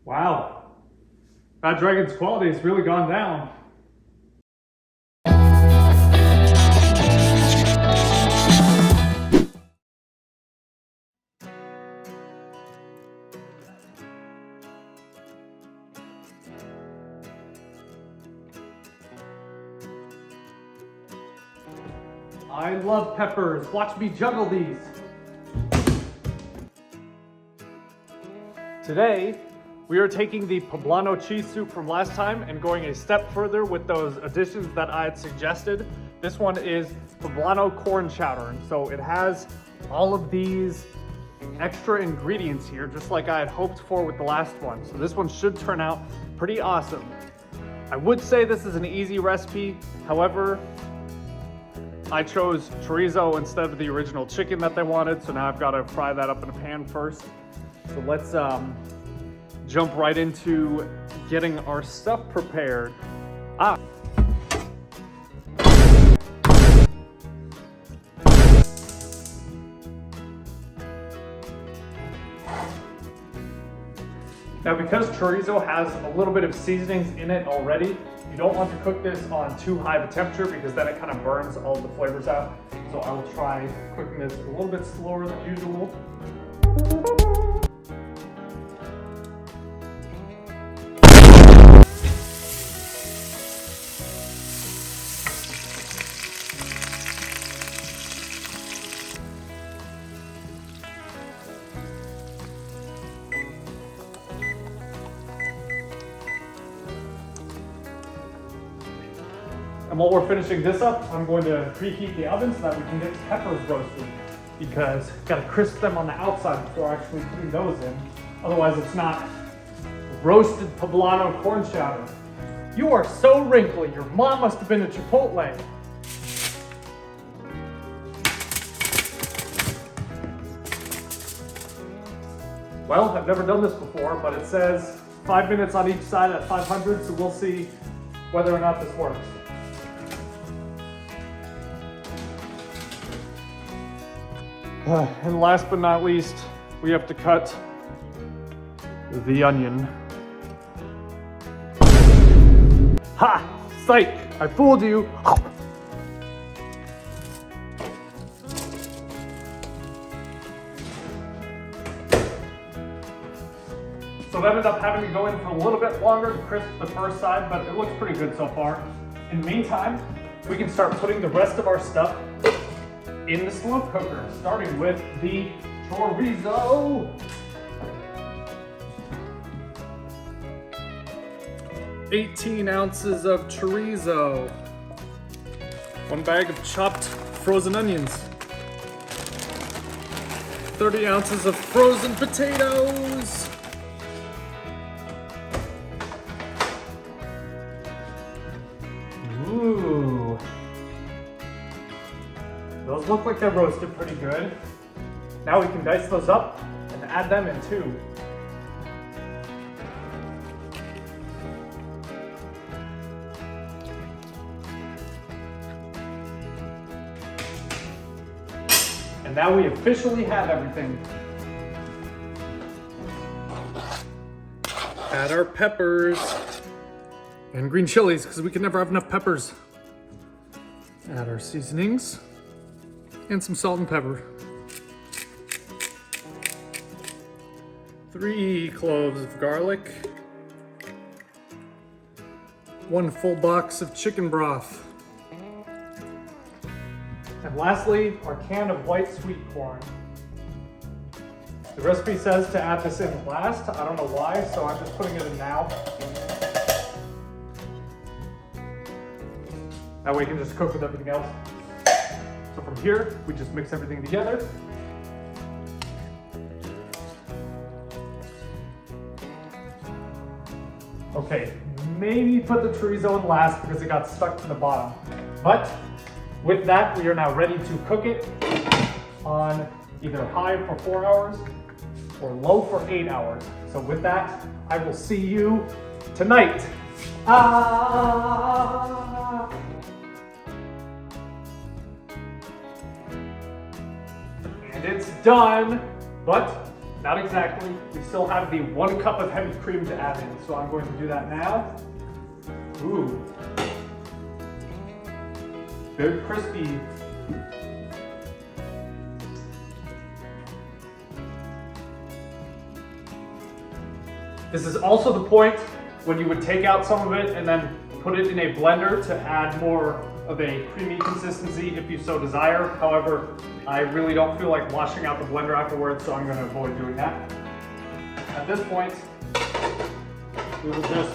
Wow, Bad Dragon's quality has really gone down. I love peppers. Watch me juggle these. Today, we are taking the Poblano cheese soup from last time and going a step further with those additions that I had suggested. This one is Poblano corn chowder, and so it has all of these extra ingredients here, just like I had hoped for with the last one. So this one should turn out pretty awesome. I would say this is an easy recipe. However, I chose chorizo instead of the original chicken that they wanted, so now I've got to fry that up in a pan first. So let's jump right into getting our stuff prepared. Now, because chorizo has a little bit of seasonings in it already, you don't want to cook this on too high of a temperature because then it kind of burns all the flavors out. So I will try cooking this a little bit slower than usual. And while we're finishing this up, I'm going to preheat the oven so that we can get peppers roasted, because gotta crisp them on the outside before actually putting those in. Otherwise it's not roasted poblano corn chowder. You are so wrinkly, your mom must have been at Chipotle. Well, I've never done this before, but it says 5 minutes on each side at 500, so we'll see whether or not this works. And last but not least, we have to cut the onion. Ha! Psych! I fooled you! So it ended up having to go in for a little bit longer to crisp the first side, but it looks pretty good so far. In the meantime, we can start putting the rest of our stuff in the slow cooker, starting with the chorizo. "18 ounces of chorizo, 1 bag of chopped frozen onions, 30 ounces of frozen potatoes, ooh, those look like they're roasted pretty good. Now we can dice those up and add them in too. And now we officially have everything. Add our peppers and green chilies, because we can never have enough peppers. Add our seasonings and some salt and pepper. 3 cloves of garlic. 1 full box of chicken broth. And lastly, our can of white sweet corn. The recipe says to add this in last. I don't know why, so I'm just putting it in now. That way we can just cook with everything else. So from here, we just mix everything together. Okay, maybe put the chorizo in last because it got stuck to the bottom. But with that, we are now ready to cook it on either high for 4 hours or low for 8 hours. So with that, I will see you tonight. And it's done. but not exactly. We still have the 1 cup of heavy cream to add in, so I'm going to do that now. Ooh. Very crispy. This is also the point when you would take out some of it and then put it in a blender to add more of a creamy consistency if you so desire. However, I really don't feel like washing out the blender afterwards, so I'm going to avoid doing that. At this point, we will just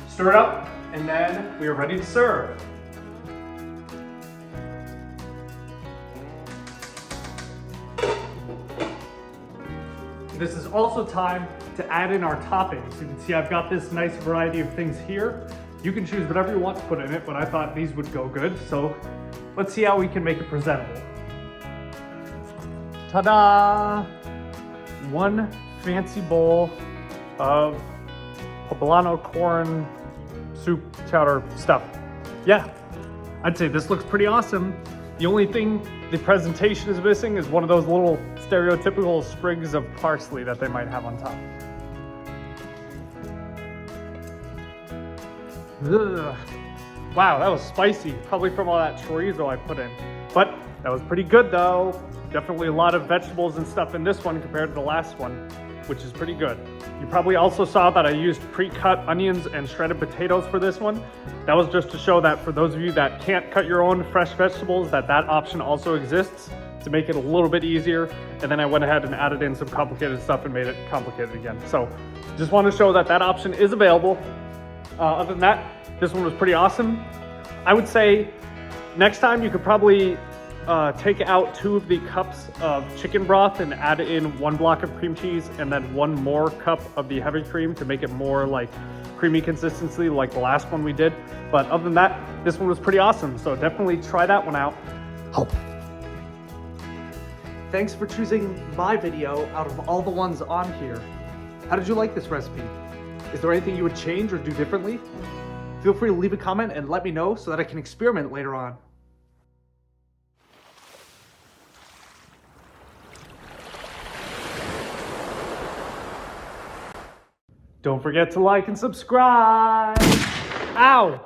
stir it up and then we are ready to serve. This is also time to add in our toppings. You can see I've got this nice variety of things here. You can choose whatever you want to put in it, but I thought these would go good. So let's see how we can make it presentable. Ta-da! 1 fancy bowl of poblano corn soup chowder stuff. Yeah, I'd say this looks pretty awesome. The only thing the presentation is missing is one of those little stereotypical sprigs of parsley that they might have on top. Ugh. Wow, that was spicy. Probably from all that chorizo I put in. But that was pretty good though. Definitely a lot of vegetables and stuff in this one compared to the last one, which is pretty good. You probably also saw that I used pre-cut onions and shredded potatoes for this one. That was just to show that for those of you that can't cut your own fresh vegetables, that option also exists to make it a little bit easier. And then I went ahead and added in some complicated stuff and made it complicated again. So just want to show that option is available. Other than that, this one was pretty awesome. I would say next time you could probably take out 2 of the cups of chicken broth and add in 1 block of cream cheese and then 1 more cup of the heavy cream to make it more like creamy consistency like the last one we did. But other than that, this one was pretty awesome. So definitely try that one out. Oh. Thanks for choosing my video out of all the ones on here. How did you like this recipe? Is there anything you would change or do differently? Feel free to leave a comment and let me know so that I can experiment later on. Don't forget to like and subscribe. Ow!